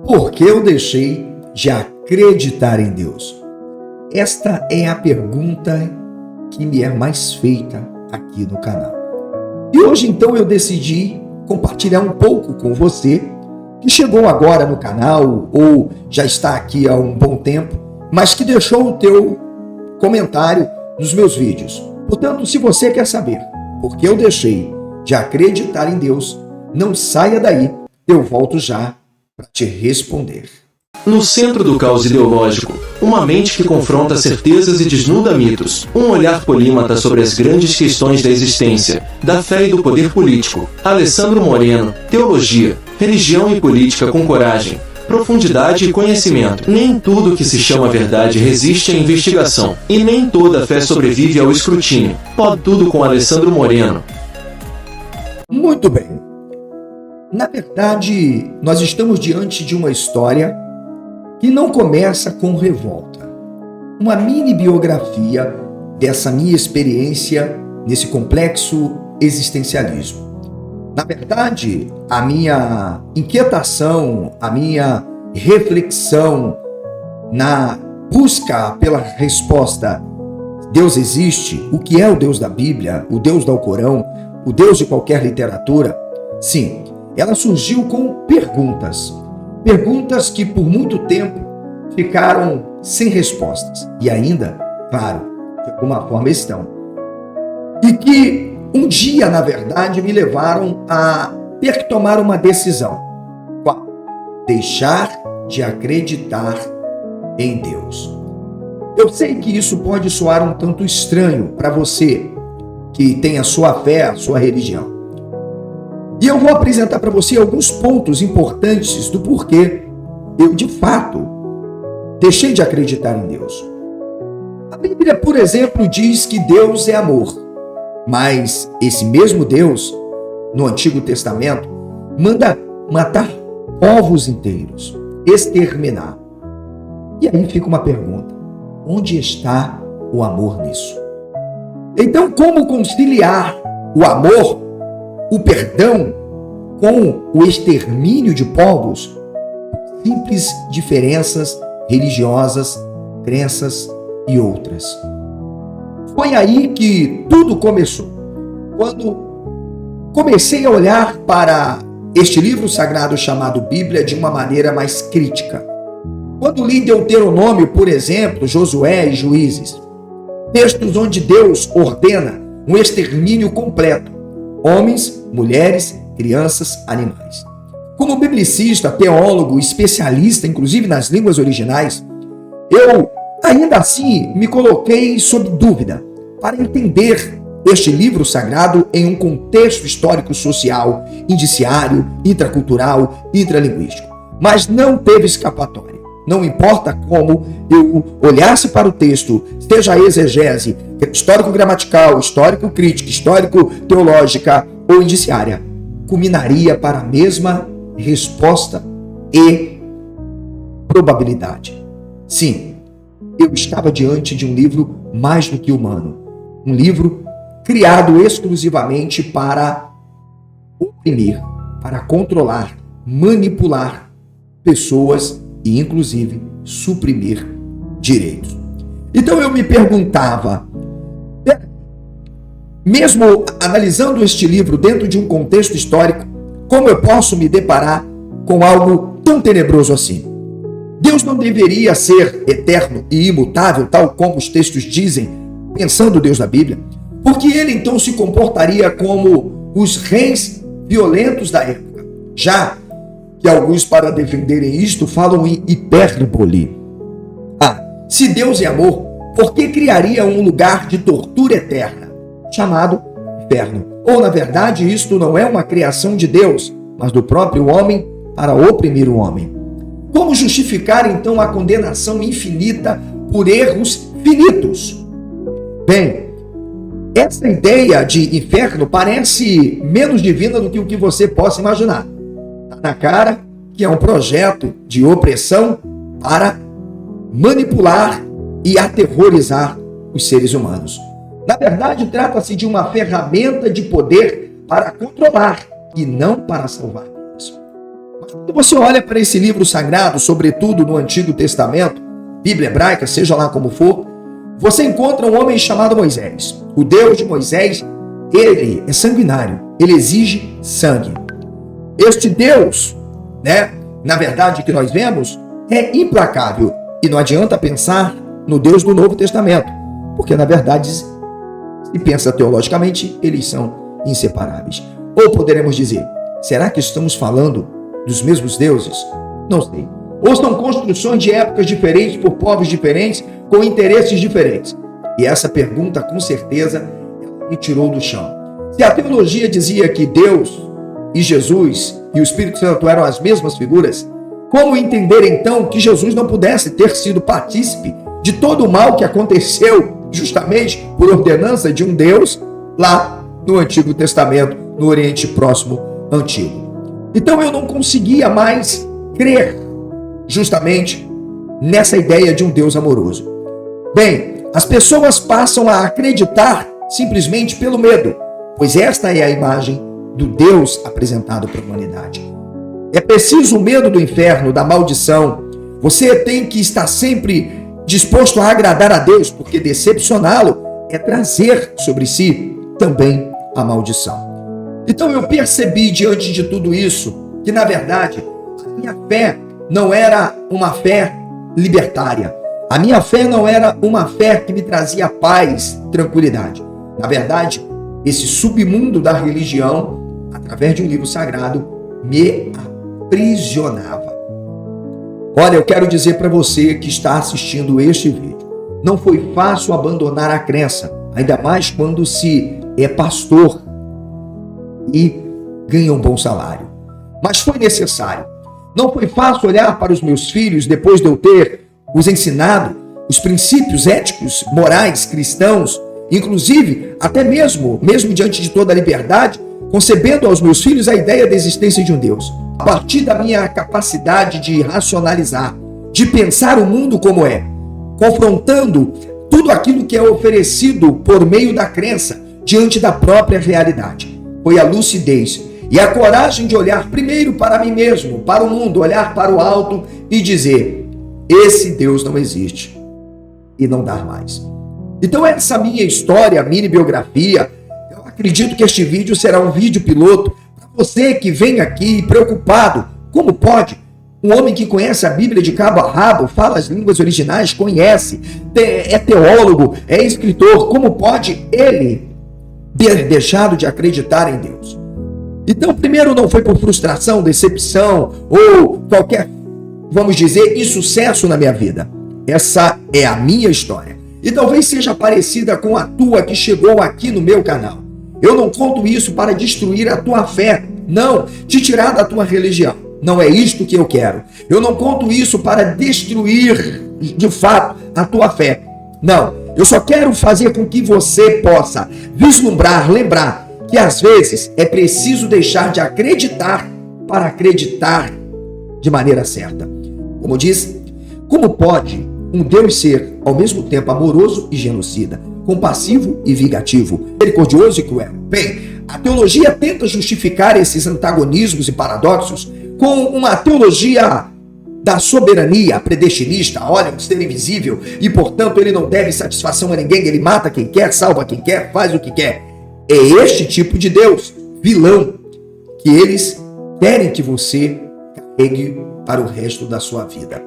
Por que eu deixei de acreditar em Deus? Esta é a pergunta que me é mais feita aqui no canal. E hoje então eu decidi compartilhar um pouco com você que chegou agora no canal ou já está aqui há um bom tempo, mas que deixou o teu comentário nos meus vídeos. Portanto, se você quer saber por que eu deixei de acreditar em Deus, não saia daí, eu volto já para te responder. No centro do caos ideológico, uma mente que confronta certezas e desnuda mitos, um olhar polímata sobre as grandes questões da existência, da fé e do poder político. Alessandro Moreno, teologia, religião e política com coragem, profundidade e conhecimento. Nem tudo que se chama verdade resiste à investigação, e nem toda fé sobrevive ao escrutínio. Pode tudo com Alessandro Moreno. Muito bem. Na verdade, nós estamos diante de uma história que não começa com revolta. Uma mini biografia dessa minha experiência nesse complexo existencialismo. Na verdade, a minha inquietação, a minha reflexão na busca pela resposta Deus existe, o que é o Deus da Bíblia, o Deus do Alcorão, o Deus de qualquer literatura, sim, ela surgiu com perguntas. Perguntas que por muito tempo ficaram sem respostas. E ainda, claro, de alguma forma estão. E que um dia, na verdade, me levaram a ter que tomar uma decisão. Qual? Deixar de acreditar em Deus. Eu sei que isso pode soar um tanto estranho para você que tem a sua fé, a sua religião. E eu vou apresentar para você alguns pontos importantes do porquê eu, de fato, deixei de acreditar em Deus. A Bíblia, por exemplo, diz que Deus é amor. Mas esse mesmo Deus, no Antigo Testamento, manda matar povos inteiros, exterminar. E aí fica uma pergunta: onde está o amor nisso? Então, como conciliar o amor, o perdão, com o extermínio de povos? Simples diferenças religiosas, crenças e outras. Foi aí que tudo começou. Quando comecei a olhar para este livro sagrado chamado Bíblia de uma maneira mais crítica. Quando li Deuteronômio, por exemplo, Josué e Juízes, textos onde Deus ordena um extermínio completo, homens, mulheres, crianças, animais. Como biblicista, teólogo, especialista, inclusive nas línguas originais, eu ainda assim me coloquei sob dúvida para entender este livro sagrado em um contexto histórico-social, indiciário, intracultural, intralinguístico. Mas não teve escapatória. Não importa como eu olhasse para o texto, seja a exegese histórico-gramatical, histórico-crítica, histórico-teológica ou indiciária, culminaria para a mesma resposta e probabilidade. Sim, eu estava diante de um livro mais do que humano. Um livro criado exclusivamente para oprimir, para controlar, manipular pessoas e, inclusive, suprimir direitos. Então eu me perguntava, mesmo analisando este livro dentro de um contexto histórico, como eu posso me deparar com algo tão tenebroso assim? Deus não deveria ser eterno e imutável, tal como os textos dizem, pensando o Deus da Bíblia, porque ele então se comportaria como os reis violentos da época. Já que alguns, para defenderem isto, falam em hipérbole. Se Deus é amor, por que criaria um lugar de tortura eterna, chamado inferno? Ou, na verdade, isto não é uma criação de Deus, mas do próprio homem para oprimir o homem. Como justificar, então, a condenação infinita por erros finitos? Bem, essa ideia de inferno parece menos divina do que o que você possa imaginar. Está na cara que é um projeto de opressão para manipular e aterrorizar os seres humanos. Na verdade, trata-se de uma ferramenta de poder para controlar e não para salvar. Quando você olha para esse livro sagrado, sobretudo no Antigo Testamento, Bíblia hebraica, seja lá como for, você encontra um homem chamado Moisés. O Deus de Moisés, ele é sanguinário, ele exige sangue. Este Deus, na verdade que nós vemos, é implacável. E não adianta pensar no Deus do Novo Testamento, porque na verdade, se pensa teologicamente, eles são inseparáveis. Ou poderemos dizer, será que estamos falando dos mesmos deuses? Não sei. Ou são construções de épocas diferentes por povos diferentes, com interesses diferentes? E essa pergunta, com certeza, me tirou do chão. Se a teologia dizia que Deus e Jesus e o Espírito Santo eram as mesmas figuras, como entender então que Jesus não pudesse ter sido partícipe de todo o mal que aconteceu justamente por ordenança de um Deus lá no Antigo Testamento, no Oriente Próximo Antigo? Então eu não conseguia mais crer justamente nessa ideia de um Deus amoroso. Bem, as pessoas passam a acreditar simplesmente pelo medo, pois esta é a imagem do Deus apresentado para a humanidade. É preciso o medo do inferno, da maldição. Você tem que estar sempre disposto a agradar a Deus, porque decepcioná-lo é trazer sobre si também a maldição. Então eu percebi diante de tudo isso que, na verdade, a minha fé não era uma fé libertária. A minha fé não era uma fé que me trazia paz, tranquilidade. Na verdade, esse submundo da religião, através de um livro sagrado, me aprisionava. Olha, eu quero dizer para você que está assistindo este vídeo, não foi fácil abandonar a crença, ainda mais quando se é pastor e ganha um bom salário. Mas foi necessário. Não foi fácil olhar para os meus filhos depois de eu ter os ensinado os princípios éticos, morais, cristãos, inclusive até mesmo diante de toda a liberdade, concebendo aos meus filhos a ideia da existência de um Deus. A partir da minha capacidade de racionalizar, de pensar o mundo como é, confrontando tudo aquilo que é oferecido por meio da crença diante da própria realidade. Foi a lucidez e a coragem de olhar primeiro para mim mesmo, para o mundo, olhar para o alto e dizer: esse Deus não existe, e não dar mais. Então essa minha história, a mini biografia, eu acredito que este vídeo será um vídeo piloto para você que vem aqui preocupado. Como pode? Um homem que conhece a Bíblia de cabo a rabo, fala as línguas originais, conhece, é teólogo, é escritor, como pode ele ter deixado de acreditar em Deus? Então, primeiro, não foi por frustração, decepção ou qualquer, vamos dizer, insucesso na minha vida. Essa é a minha história. E talvez seja parecida com a tua que chegou aqui no meu canal. Eu não conto isso para destruir a tua fé, não, te tirar da tua religião. Não é isto que eu quero. Eu não conto isso para destruir, de fato, a tua fé. Não, eu só quero fazer com que você possa vislumbrar, lembrar que às vezes é preciso deixar de acreditar para acreditar de maneira certa. Como diz, como pode um Deus ser ao mesmo tempo amoroso e genocida, compassivo e vingativo, misericordioso e cruel? Bem, a teologia tenta justificar esses antagonismos e paradoxos com uma teologia da soberania predestinista. Olha, um ser invisível e, portanto, ele não deve satisfação a ninguém, ele mata quem quer, salva quem quer, faz o que quer. É este tipo de Deus, vilão, que eles querem que você carregue para o resto da sua vida.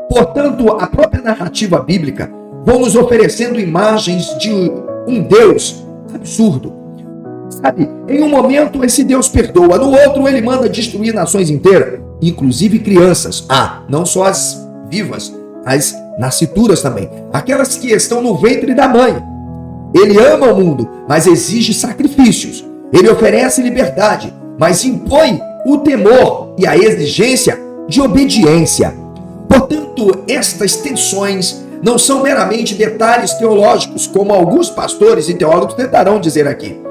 Portanto, a própria narrativa bíblica vai nos oferecendo imagens de um Deus absurdo. Sabe, em um momento esse Deus perdoa, no outro ele manda destruir nações inteiras, inclusive crianças. Não só as vivas, as nascituras também, aquelas que estão no ventre da mãe. Ele ama o mundo, mas exige sacrifícios. Ele oferece liberdade, mas impõe o temor e a exigência de obediência. Portanto, estas tensões não são meramente detalhes teológicos, como alguns pastores e teólogos tentarão dizer aqui.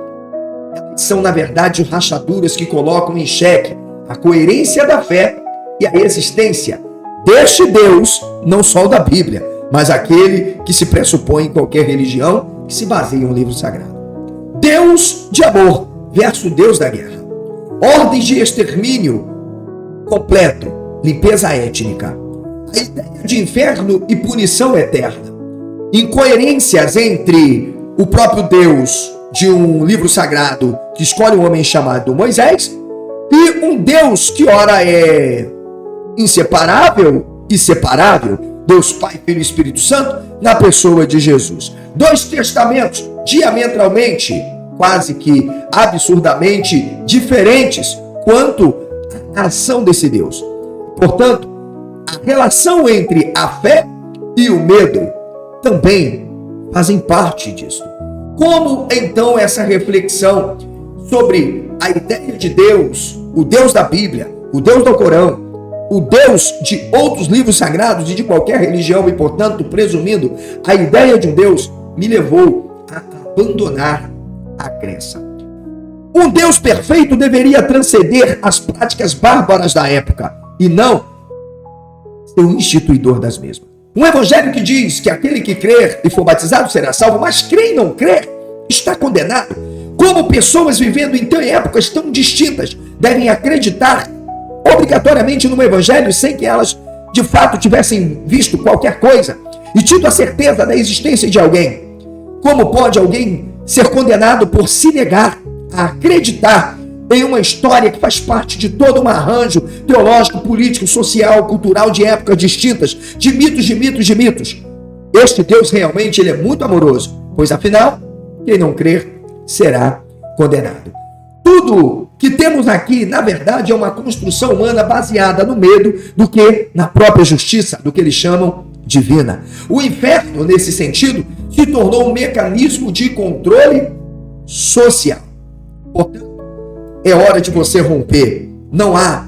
São, na verdade, rachaduras que colocam em xeque a coerência da fé e a existência deste Deus, não só o da Bíblia, mas aquele que se pressupõe em qualquer religião que se baseia em um livro sagrado. Deus de amor versus Deus da guerra. Ordens de extermínio completo, limpeza étnica. A ideia de inferno e punição eterna. Incoerências entre o próprio Deus de um livro sagrado que escolhe um homem chamado Moisés e um Deus que ora é inseparável e separável, Deus Pai, Filho e Espírito Santo, na pessoa de Jesus. Dois testamentos diametralmente, quase que absurdamente diferentes quanto à ação desse Deus. Portanto, a relação entre a fé e o medo também fazem parte disso. Como então essa reflexão sobre a ideia de Deus, o Deus da Bíblia, o Deus do Corão, o Deus de outros livros sagrados e de qualquer religião e, portanto, presumindo a ideia de um Deus, me levou a abandonar a crença. Um Deus perfeito deveria transcender as práticas bárbaras da época e não ser o instituidor das mesmas. Um evangelho que diz que aquele que crer e for batizado será salvo, mas crer e não crer está condenado. Como pessoas vivendo em épocas tão distintas devem acreditar obrigatoriamente no evangelho sem que elas de fato tivessem visto qualquer coisa e tido a certeza da existência de alguém? Como pode alguém ser condenado por se negar a acreditar em uma história que faz parte de todo um arranjo teológico, político, social, cultural de épocas distintas, de mitos? Este Deus realmente ele é muito amoroso, pois afinal, quem não crer será condenado. Tudo que temos aqui, na verdade, é uma construção humana baseada no medo do que na própria justiça, do que eles chamam divina. O inferno, nesse sentido, se tornou um mecanismo de controle social. Portanto, é hora de você romper. Não há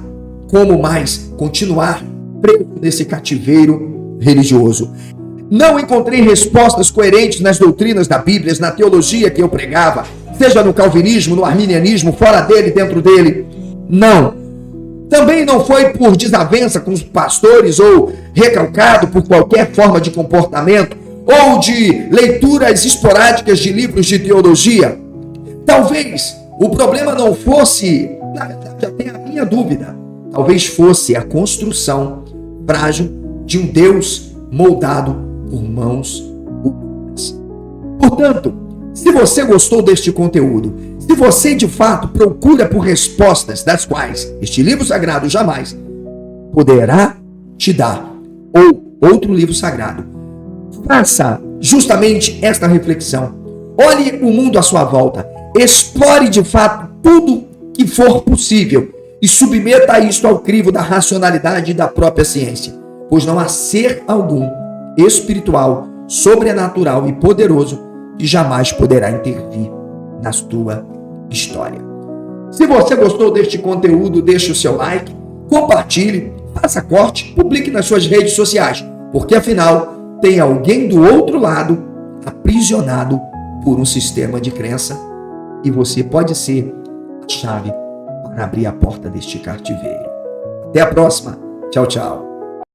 como mais continuar preso nesse cativeiro religioso. Não encontrei respostas coerentes nas doutrinas da Bíblia, na teologia que eu pregava, seja no calvinismo, no arminianismo, fora dele, dentro dele. Não. Também não foi por desavença com os pastores ou recalcado por qualquer forma de comportamento ou de leituras esporádicas de livros de teologia. Talvez o problema não fosse, na verdade, até a minha dúvida, talvez fosse a construção frágil de um Deus moldado por mãos humanas. Portanto, se você gostou deste conteúdo, se você de fato procura por respostas das quais este livro sagrado jamais poderá te dar, ou outro livro sagrado, faça justamente esta reflexão. Olhe o mundo à sua volta, explore de fato tudo que for possível e submeta isto ao crivo da racionalidade e da própria ciência, pois não há ser algum espiritual, sobrenatural e poderoso que jamais poderá intervir na tua história. Se você gostou deste conteúdo, deixe o seu like, compartilhe, faça corte, publique nas suas redes sociais, porque afinal tem alguém do outro lado aprisionado por um sistema de crença e você pode ser a chave para abrir a porta deste cativeiro. Até a próxima. Tchau, tchau.